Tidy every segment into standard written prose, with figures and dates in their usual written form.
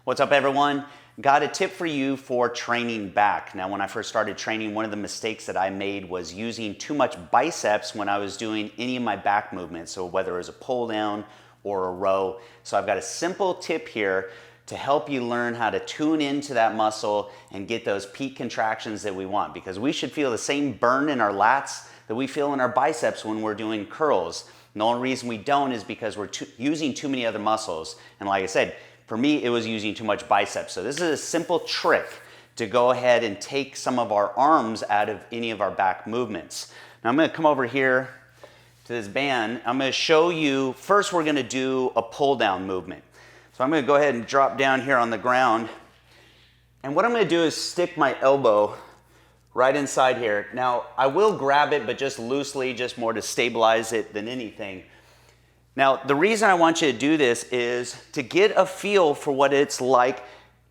What's up, everyone? Got a tip for you for training back. Now, when I first started training, one of the mistakes that I made was using too much biceps when I was doing any of my back movements. So whether it was a pull down or a row. So I've got a simple tip here to help you learn how to tune into that muscle and get those peak contractions that we want, because we should feel the same burn in our lats that we feel in our biceps when we're doing curls. And the only reason we don't is because we're using too many other muscles. And like I said, for me, it was using too much biceps. So this is a simple trick to go ahead and take some of our arms out of any of our back movements. Now I'm gonna come over here to this band. I'm gonna show you, first we're gonna do a pull down movement. So I'm gonna go ahead and drop down here on the ground. And what I'm gonna do is stick my elbow right inside here. Now I will grab it, but just loosely, just more to stabilize it than anything. Now, the reason I want you to do this is to get a feel for what it's like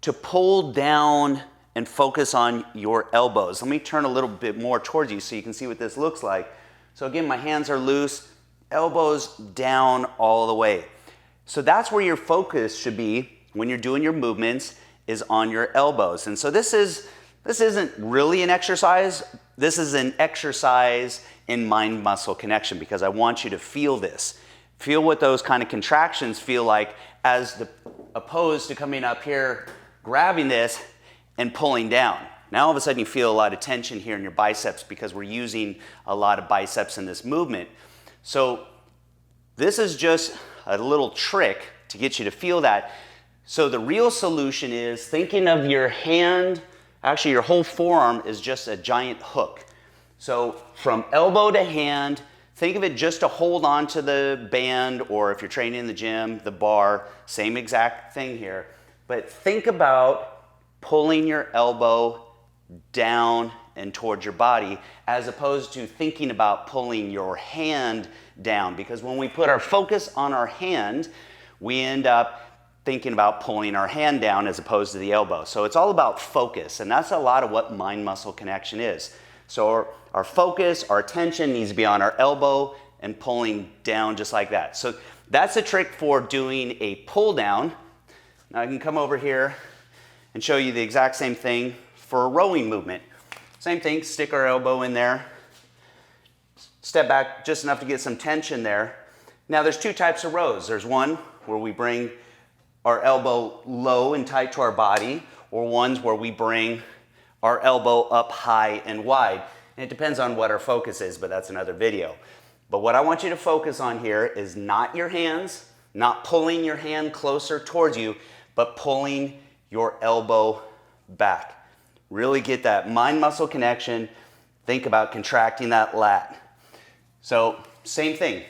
to pull down and focus on your elbows. Let me turn a little bit more towards you so you can see what this looks like. So again, my hands are loose, elbows down all the way. So that's where your focus should be when you're doing your movements, is on your elbows. And so this isn't really an exercise. This is an exercise in mind-muscle connection, because I want you to feel this. Feel what those kind of contractions feel like, as opposed to coming up here, grabbing this and pulling down. Now all of a sudden you feel a lot of tension here in your biceps because we're using a lot of biceps in this movement. So this is just a little trick to get you to feel that. So the real solution is thinking of your hand, actually your whole forearm is just a giant hook. So from elbow to hand, think of it just to hold on to the band, or if you're training in the gym, the bar, same exact thing here. But think about pulling your elbow down and towards your body, as opposed to thinking about pulling your hand down. Because when we put our focus on our hand, we end up thinking about pulling our hand down as opposed to the elbow. So it's all about focus, and that's a lot of what mind-muscle connection is. So our focus, our attention needs to be on our elbow and pulling down just like that. So that's a trick for doing a pull down. Now I can come over here and show you the exact same thing for a rowing movement. Same thing, stick our elbow in there, step back just enough to get some tension there. Now there's two types of rows. There's one where we bring our elbow low and tight to our body, or ones where we bring our elbow up high and wide. And it depends on what our focus is, but that's another video. But what I want you to focus on here is not your hands, not pulling your hand closer towards you, but pulling your elbow back. Really get that mind-muscle connection. Think about contracting that lat. So same thing,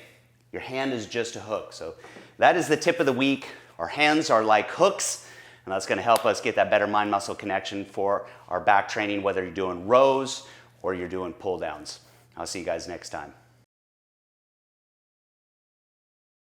your hand is just a hook. So that is the tip of the week. Our hands are like hooks, and that's going to help us get that better mind-muscle connection for our back training, whether you're doing rows or you're doing pull downs. I'll see you guys next time.